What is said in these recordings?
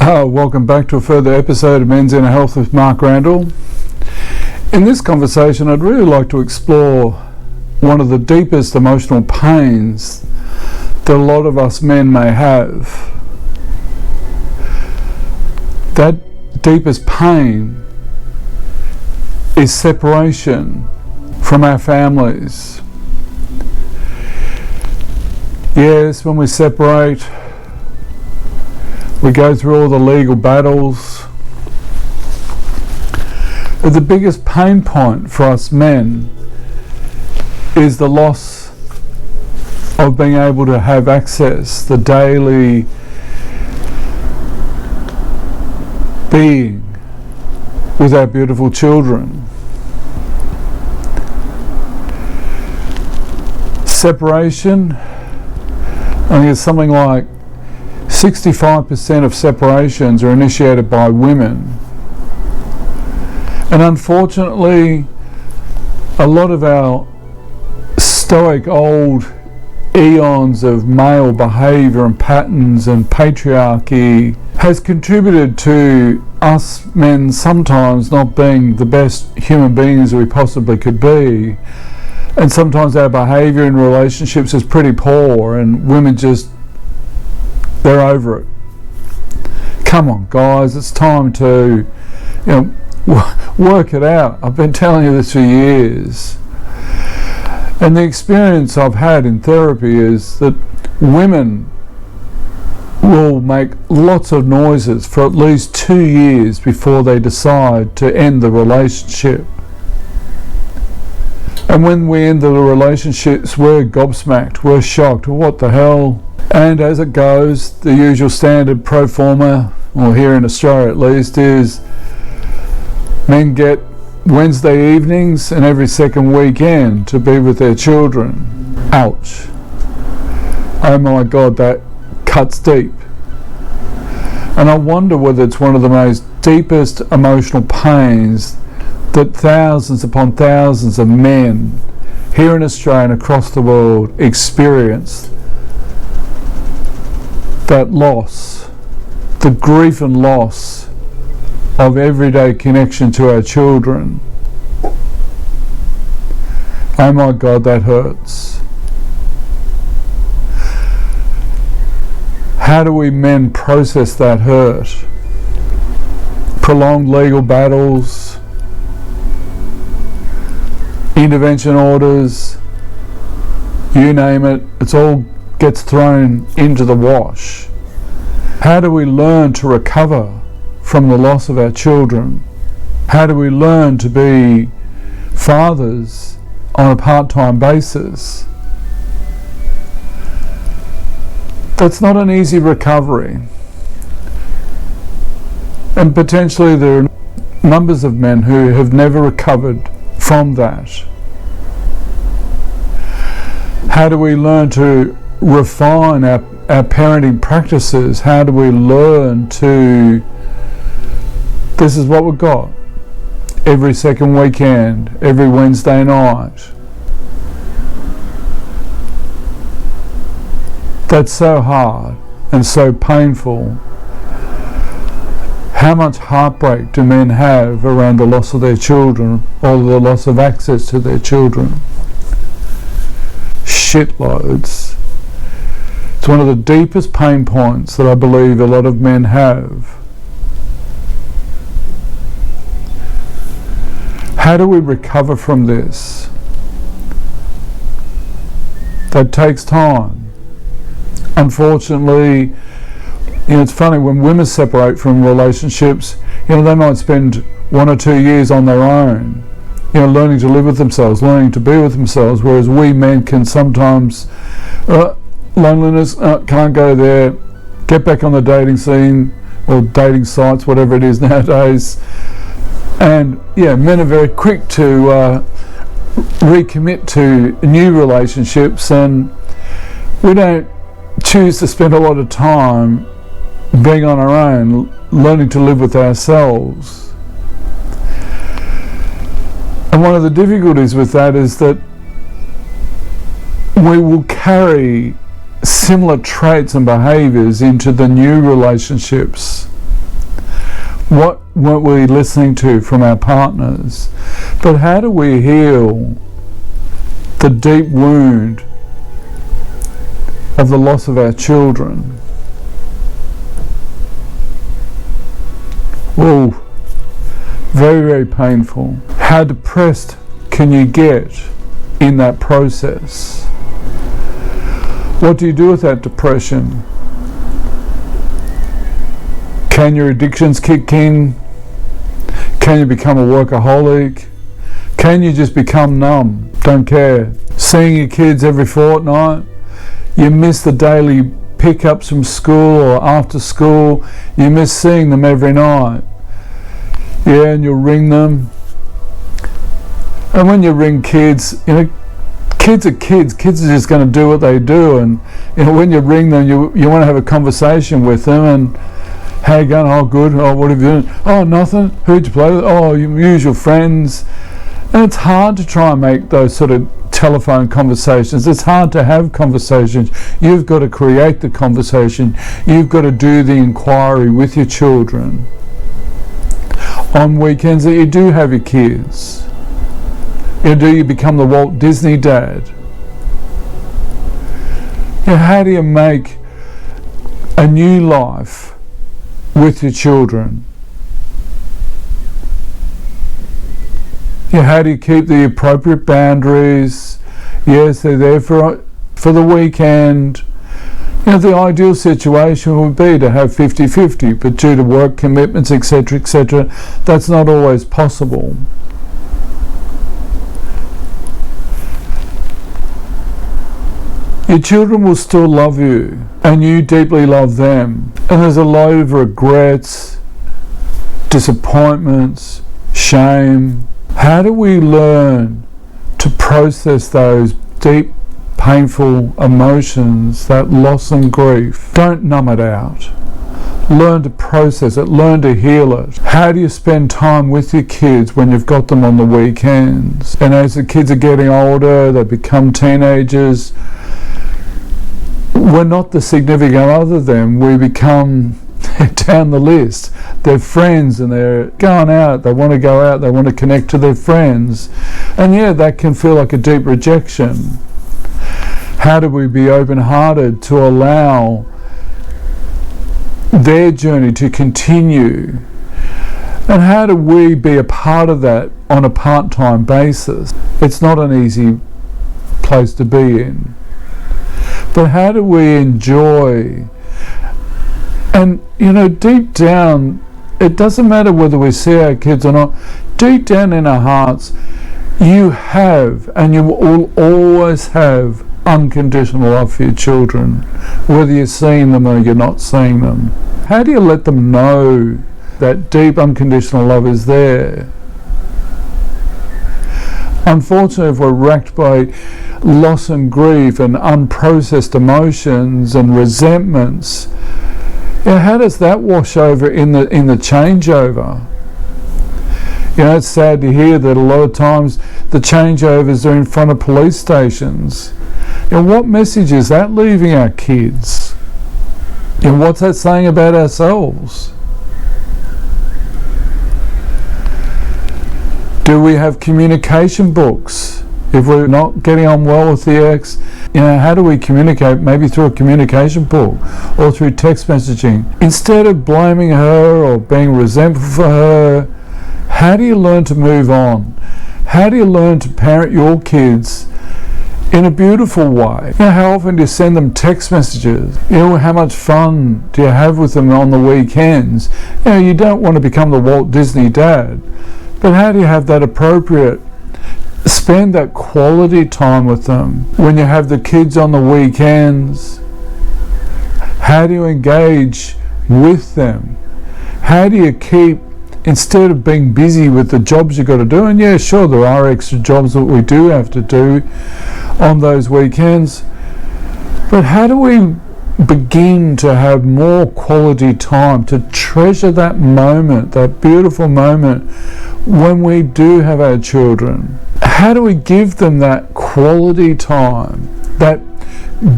Welcome back to a further episode of Men's Inner Health with Mark Randall. In this conversation, I'd really like to explore one of the deepest emotional pains that a lot of us men may have. That deepest pain is separation from our families. Yes, when we separate, we go through all the legal battles. But the biggest pain point for us men is the loss of being able to have access, the daily being with our beautiful children. Separation, I think it's something like 65% of separations are initiated by women. And unfortunately, a lot of our stoic old eons of male behaviour and patterns and patriarchy has contributed to us men sometimes not being the best human beings we possibly could be. And sometimes our behaviour in relationships is pretty poor, and women just, they're over it. Come on, guys, it's time to, work it out. I've been telling you this for years. And the experience I've had in therapy is that women will make lots of noises for at least 2 years before they decide to end the relationship. And when we end the relationships, we're gobsmacked, we're shocked, what the hell? And as it goes, the usual standard pro forma, or here in Australia at least, is men get Wednesday evenings and every second weekend to be with their children. Ouch. Oh my God, that cuts deep. And I wonder whether it's one of the most deepest emotional pains that thousands upon thousands of men here in Australia and across the world experience. That loss, the grief and loss of everyday connection to our children. Oh my God, that hurts. How do we men process that hurt? Prolonged legal battles, intervention orders, you name it, it's all gets thrown into the wash. How do we learn to recover from the loss of our children? How do we learn to be fathers on a part-time basis? That's not an easy recovery. And potentially there are numbers of men who have never recovered from that. How do we learn to refine our parenting practices? How do we learn to, this is what we've got, every second weekend, every Wednesday night? That's so hard and so painful. How much heartbreak do men have around the loss of their children or the loss of access to their children? Shitloads. It's one of the deepest pain points that I believe a lot of men have. How do we recover from this? That takes time. Unfortunately, it's funny, when women separate from relationships, they might spend 1 or 2 years on their own, learning to live with themselves, learning to be with themselves, whereas we men can sometimes, loneliness, can't go there, get back on the dating scene, or dating sites, whatever it is nowadays. And men are very quick to recommit to new relationships, and we don't choose to spend a lot of time being on our own, learning to live with ourselves. And one of the difficulties with that is that we will carry similar traits and behaviours into the new relationships What weren't we listening to from our partners? But how do we heal the deep wound of the loss of our children? Oh, very, very painful. How depressed can you get in that process? What do you do with that depression? Can your addictions kick in? Can you become a workaholic? Can you just become numb? Don't care. Seeing your kids every fortnight? You miss the daily pickups from school or after school? You miss seeing them every night? Yeah, and you'll ring them. And when you ring kids, kids are kids. Kids are just going to do what they do. And when you ring them, you want to have a conversation with them. And how you going? Oh, good. Oh, what have you done? Oh, nothing. Who'd you play with? Oh, your usual friends. And it's hard to try and make those sort of telephone conversations. It's hard to have conversations. You've got to create the conversation. You've got to do the inquiry with your children. On weekends that you do have your kids, do you become the Walt Disney dad? How do you make a new life with your children? How do you keep the appropriate boundaries? Yes, they're there for the weekend. The ideal situation would be to have 50-50, but due to work commitments, etc., that's not always possible. Your children will still love you, and you deeply love them. And there's a load of regrets, disappointments, shame. How do we learn to process those deep, painful emotions, that loss and grief? Don't numb it out. Learn to process it. Learn to heal it. How do you spend time with your kids when you've got them on the weekends? And as the kids are getting older, they become teenagers, we're not the significant other then. We become down the list. They're friends and they're going out. They want to go out. They want to connect to their friends. And that can feel like a deep rejection. How do we be open-hearted to allow their journey to continue? And how do we be a part of that on a part-time basis? It's not an easy place to be in. But how do we enjoy? And deep down, it doesn't matter whether we see our kids or not, deep down in our hearts, you have and you will always have unconditional love for your children, whether you're seeing them or you're not seeing them. How do you let them know that deep unconditional love is there? Unfortunately, if we're racked by loss and grief and unprocessed emotions and resentments, how does that wash over in the changeover? It's sad to hear that a lot of times the changeovers are in front of police stations. What message is that leaving our kids? What's that saying about ourselves? Do we have communication books? If we're not getting on well with the ex, how do we communicate? Maybe through a communication book or through text messaging. Instead of blaming her or being resentful for her, how do you learn to move on? How do you learn to parent your kids in a beautiful way? How often do you send them text messages? How much fun do you have with them on the weekends? You don't want to become the Walt Disney dad, but how do you have that appropriate? Spend that quality time with them. When you have the kids on the weekends, how do you engage with them? How do you keep, instead of being busy with the jobs you've got to do, and sure, there are extra jobs that we do have to do on those weekends, but how do we begin to have more quality time, to treasure that moment, that beautiful moment when we do have our children? How do we give them that quality time, that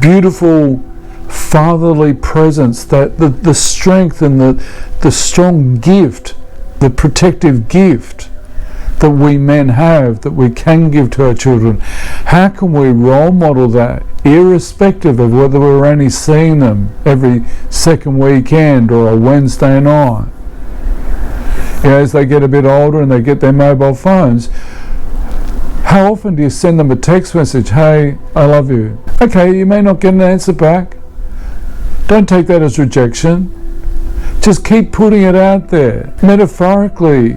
beautiful fatherly presence, that the strength and the strong gift the protective gift that we men have, that we can give to our children. How can we role model that, irrespective of whether we're only seeing them every second weekend or a Wednesday night? As they get a bit older and they get their mobile phones, how often do you send them a text message, hey, I love you? Okay, you may not get an answer back. Don't take that as rejection. Just keep putting it out there. Metaphorically,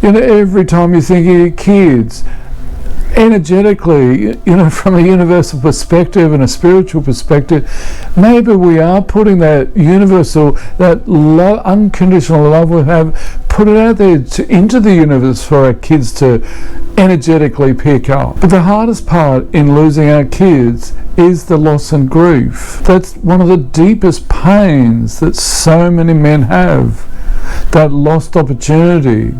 every time you think of your kids, energetically, from a universal perspective and a spiritual perspective, maybe we are putting that universal, that unconditional love we have, put it out there into the universe for our kids to energetically pick up. But the hardest part in losing our kids is the loss and grief. That's one of the deepest pains that so many men have, that lost opportunity.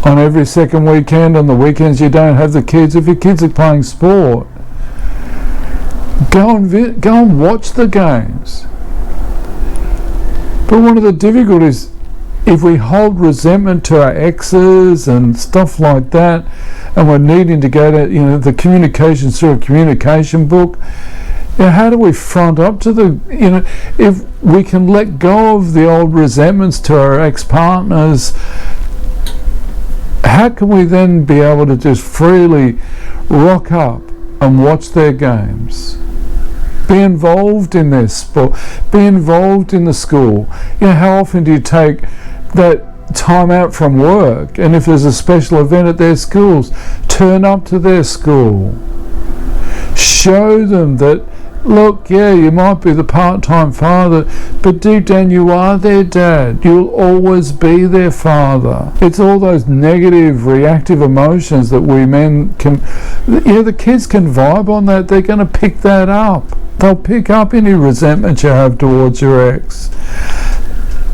On every second weekend, on the weekends you don't have the kids, if your kids are playing sport, go and watch the games. But one of the difficulties, if we hold resentment to our exes and stuff like that, and we're needing to go to the communication through a communication book, how do we front up to if we can let go of the old resentments to our ex-partners, how can we then be able to just freely rock up and watch their games? Be involved in their sport, be involved in the school. How often do you take that time out from work, and if there's a special event at their schools, turn up to their school. Show them that, look, you might be the part-time father, but deep down you are their dad. You'll always be their father. It's all those negative, reactive emotions that we men can... the kids can vibe on that. They're going to pick that up. They'll pick up any resentment you have towards your ex.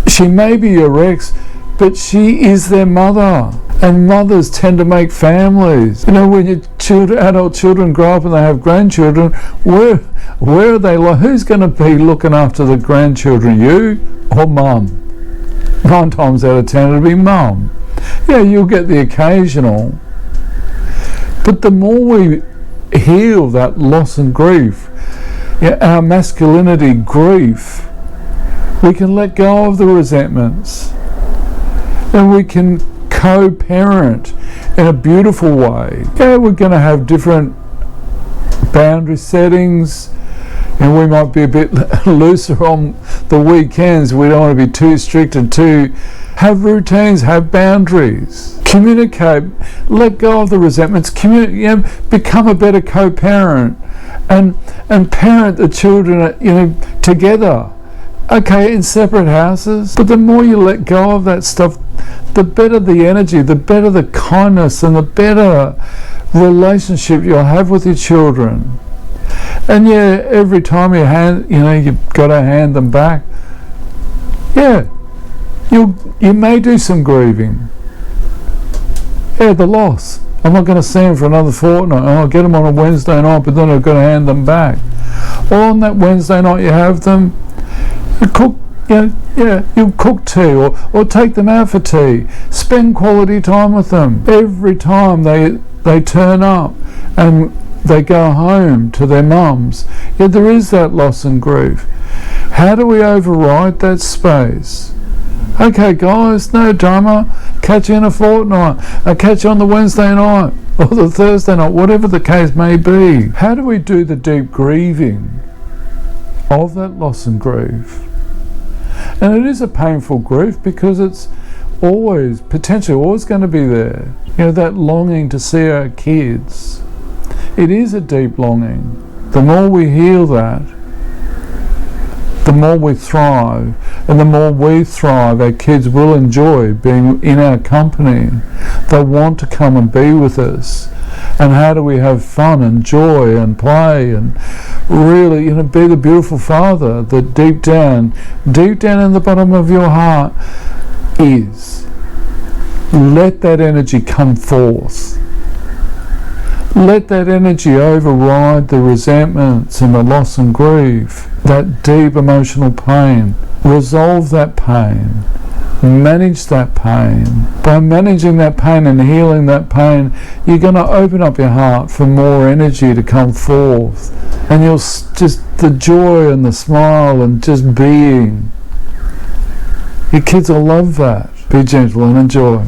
She may be your ex, but she is their mother. And mothers tend to make families. When your adult children grow up and they have grandchildren, where are they? Who's going to be looking after the grandchildren, you or mum? 9 times out of 10 it'll be mum. You'll get the occasional. But the more we heal that loss and grief, our masculinity grief, we can let go of the resentments, and we can co-parent in a beautiful way. We're going to have different boundary settings, and we might be a bit looser on the weekends. We don't want to be too strict and have routines, have boundaries, communicate, let go of the resentments, become a better co-parent, and parent the children together. In separate houses. But the more you let go of that stuff, the better the energy, the better the kindness, and the better relationship you'll have with your children. And every time you've got to hand them back. You may do some grieving. The loss. I'm not going to see them for another fortnight. I'll get them on a Wednesday night, but then I've got to hand them back. Or on that Wednesday night you have them, you cook, you'll cook tea or take them out for tea. Spend quality time with them. Every time they turn up and they go home to their mums, there is that loss and grief. How do we override that space? Okay, guys, no drama. Catch you in a fortnight. I'll catch you on the Wednesday night or the Thursday night, whatever the case may be. How do we do the deep grieving of that loss and grief? And it is a painful grief because it's potentially always going to be there. That longing to see our kids. It is a deep longing. The more we heal that, the more we thrive. And the more we thrive, our kids will enjoy being in our company. They'll want to come and be with us. And how do we have fun and joy and play and really, be the beautiful father that deep down in the bottom of your heart is. Let that energy come forth. Let that energy override the resentments and the loss and grief, that deep emotional pain. Resolve that pain. manage that pain. By managing that pain and healing that pain, you're going to open up your heart for more energy to come forth. And you'll just, the joy and the smile and just being. Your kids will love that. Be gentle and enjoy.